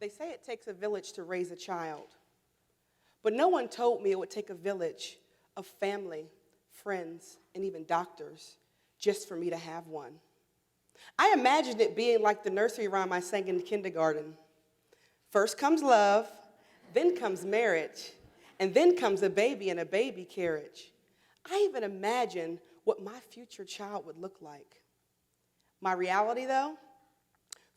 They say it takes a village to raise a child. But no one told me it would take a village of family, friends, and even doctors just for me to have one. I imagined it being like the nursery rhyme I sang in kindergarten. First comes love, then comes marriage, and then comes a baby in a baby carriage. I even imagined what my future child would look like. My reality, though,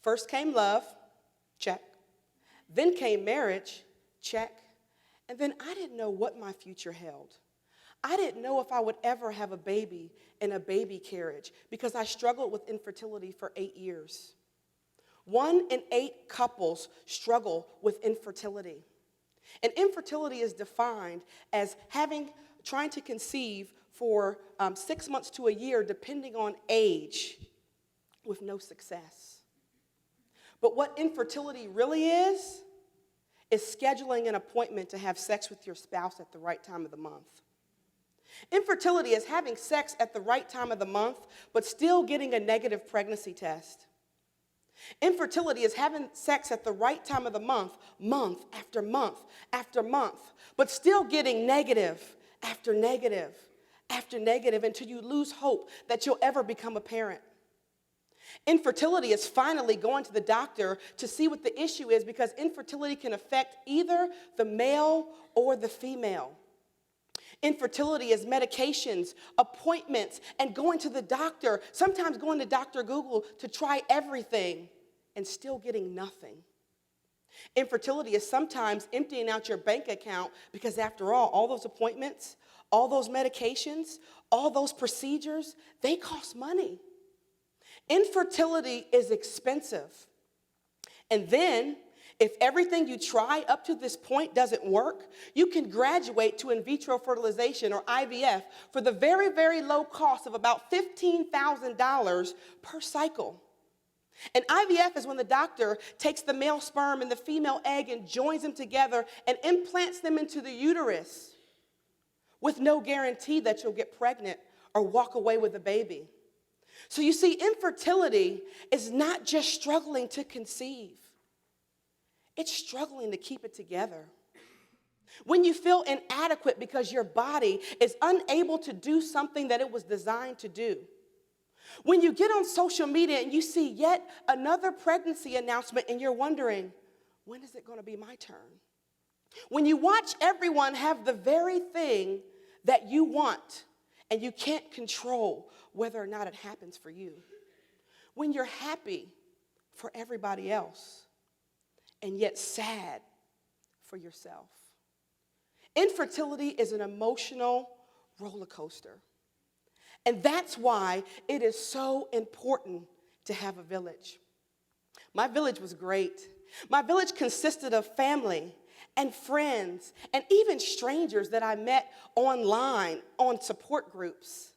first came love, check. Then came marriage, check. And then I didn't know what my future held. I didn't know if I would ever have a baby in a baby carriage because I struggled with infertility for 8 years. 1 in 8 couples struggle with infertility. And infertility is defined as trying to conceive for 6 months to a year, depending on age, with no success. But what infertility really is scheduling an appointment to have sex with your spouse at the right time of the month. Infertility is having sex at the right time of the month, but still getting a negative pregnancy test. Infertility is having sex at the right time of the month, month after month after month, but still getting negative after negative after negative until you lose hope that you'll ever become a parent. Infertility is finally going to the doctor to see what the issue is because infertility can affect either the male or the female. Infertility is medications, appointments, and going to the doctor, sometimes going to Dr. Google to try everything and still getting nothing. Infertility is sometimes emptying out your bank account because after all those appointments, all those medications, all those procedures, they cost money. Infertility is expensive. And then, if everything you try up to this point doesn't work, you can graduate to in vitro fertilization or IVF for the very, very low cost of about $15,000 per cycle. And IVF is when the doctor takes the male sperm and the female egg and joins them together and implants them into the uterus with no guarantee that you'll get pregnant or walk away with a baby. So you see, infertility is not just struggling to conceive. It's struggling to keep it together. When you feel inadequate because your body is unable to do something that it was designed to do. When you get on social media and you see yet another pregnancy announcement and you're wondering, when is it going to be my turn? When you watch everyone have the very thing that you want and you can't control whether or not it happens for you. When you're happy for everybody else and yet sad for yourself. Infertility is an emotional roller coaster. And that's why it is so important to have a village. My village was great. My village consisted of family and friends and even strangers that I met online on support groups.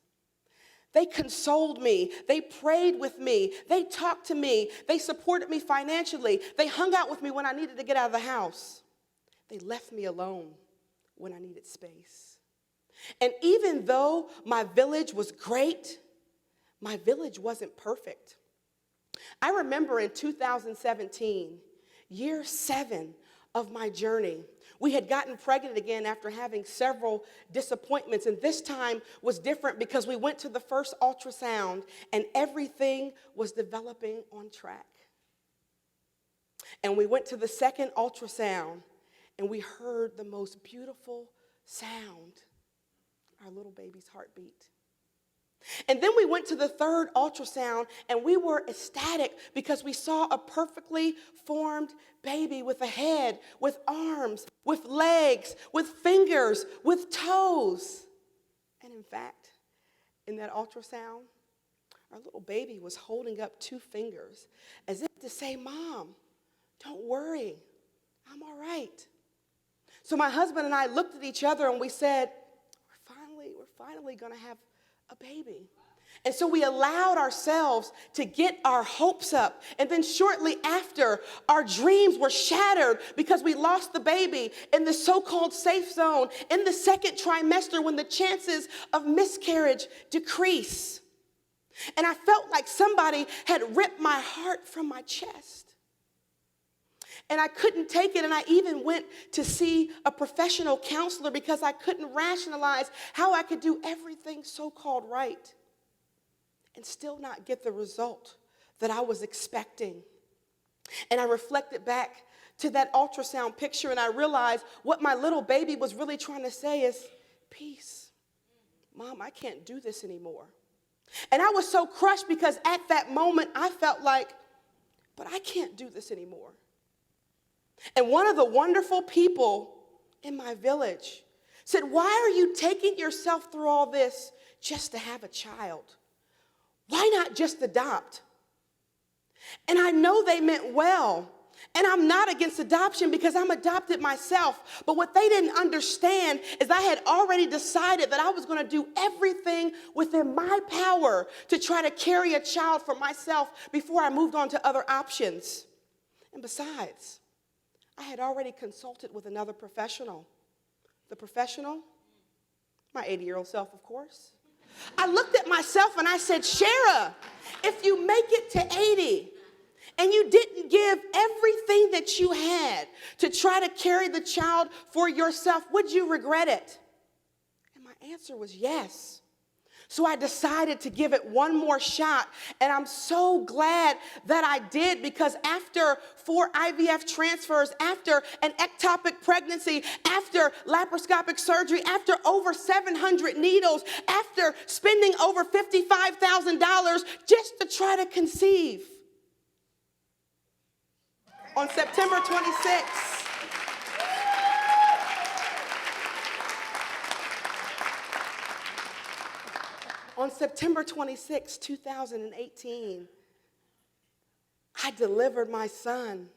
They consoled me. They prayed with me. They talked to me. They supported me financially. They hung out with me when I needed to get out of the house. They left me alone when I needed space. And even though my village was great, my village wasn't perfect. I remember in 2017, year 7 of my journey, we had gotten pregnant again after having several disappointments, and this time was different because we went to the first ultrasound and everything was developing on track. And we went to the second ultrasound and we heard the most beautiful sound, our little baby's heartbeat. And then we went to the third ultrasound and we were ecstatic because we saw a perfectly formed baby with a head, with arms, with legs, with fingers, with toes. And in fact, in that ultrasound, our little baby was holding up 2 fingers as if to say, "Mom, don't worry, I'm all right." So my husband and I looked at each other and we said, we're finally going to have a baby. And so we allowed ourselves to get our hopes up. And then shortly after, our dreams were shattered because we lost the baby in the so-called safe zone in the second trimester when the chances of miscarriage decrease. And I felt like somebody had ripped my heart from my chest. And I couldn't take it, and I even went to see a professional counselor because I couldn't rationalize how I could do everything so-called right and still not get the result that I was expecting. And I reflected back to that ultrasound picture, and I realized what my little baby was really trying to say is, peace. Mom, I can't do this anymore. And I was so crushed because at that moment I felt like, but I can't do this anymore. And one of the wonderful people in my village said, why are you taking yourself through all this just to have a child? Why not just adopt? And I know they meant well. And I'm not against adoption because I'm adopted myself. But what they didn't understand is I had already decided that I was going to do everything within my power to try to carry a child for myself before I moved on to other options. And besides, I had already consulted with another professional. The professional? My 80-year-old self, of course. I looked at myself and I said, Shara, if you make it to 80 and you didn't give everything that you had to try to carry the child for yourself, would you regret it? And my answer was yes. So I decided to give it one more shot, and I'm so glad that I did, because after 4 IVF transfers, after an ectopic pregnancy, after laparoscopic surgery, after over 700 needles, after spending over $55,000 just to try to conceive, on September 26th, on September 26, 2018, I delivered my son.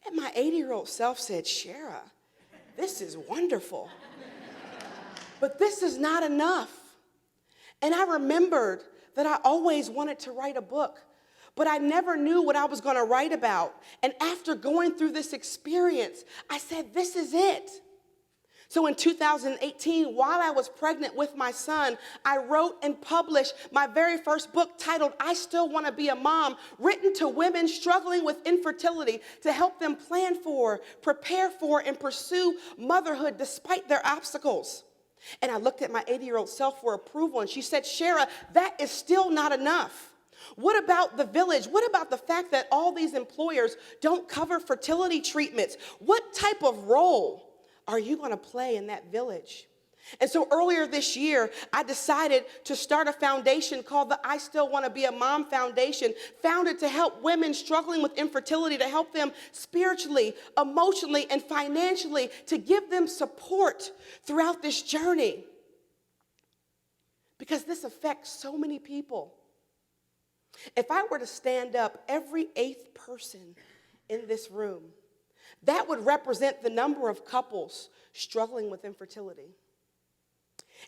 And my 80-year-old self said, Shara, this is wonderful. But this is not enough. And I remembered that I always wanted to write a book, but I never knew what I was going to write about. And after going through this experience, I said, this is it. So in 2018, while I was pregnant with my son, I wrote and published my very first book titled, I Still Want to Be a Mom, written to women struggling with infertility to help them plan for, prepare for, and pursue motherhood despite their obstacles. And I looked at my 80-year-old self for approval, and she said, Shara, that is still not enough. What about the village? What about the fact that all these employers don't cover fertility treatments? What type of role are you going to play in that village? And so earlier this year, I decided to start a foundation called the I Still Want to Be a Mom Foundation, founded to help women struggling with infertility, to help them spiritually, emotionally, and financially, to give them support throughout this journey. Because this affects so many people. If I were to stand up every 8th person in this room, that would represent the number of couples struggling with infertility.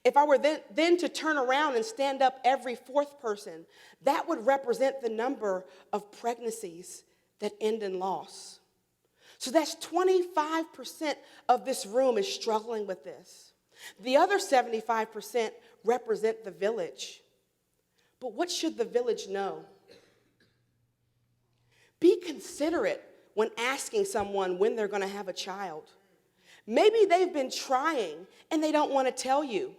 If I were then to turn around and stand up every 4th person, that would represent the number of pregnancies that end in loss. So that's 25% of this room is struggling with this. The other 75% represent the village. But what should the village know? Be considerate when asking someone when they're going to have a child. Maybe they've been trying and they don't want to tell you.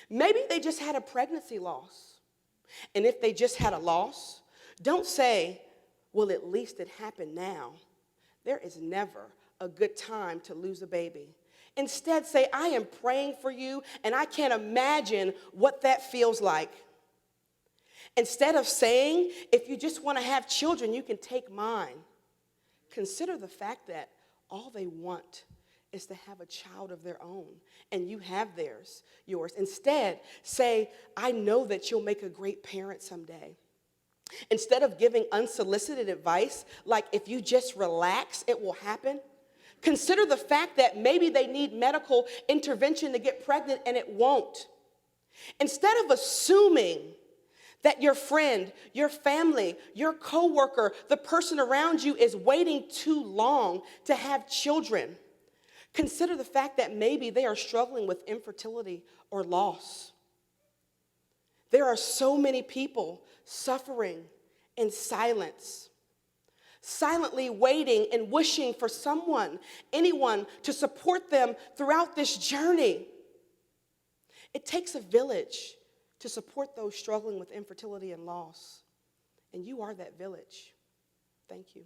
Maybe they just had a pregnancy loss. And if they just had a loss, don't say, well, at least it happened now. There is never a good time to lose a baby. Instead, say, I am praying for you, and I can't imagine what that feels like. Instead of saying, if you just want to have children, you can take mine. Consider the fact that all they want is to have a child of their own, and you have yours. Instead, say, I know that you'll make a great parent someday. Instead of giving unsolicited advice, like if you just relax, it will happen, consider the fact that maybe they need medical intervention to get pregnant and it won't. Instead of assuming that your friend, your family, your coworker, the person around you is waiting too long to have children, consider the fact that maybe they are struggling with infertility or loss. There are so many people suffering in silence. silently waiting and wishing for someone, anyone, to support them throughout this journey. It takes a village to support those struggling with infertility and loss. And you are that village. Thank you.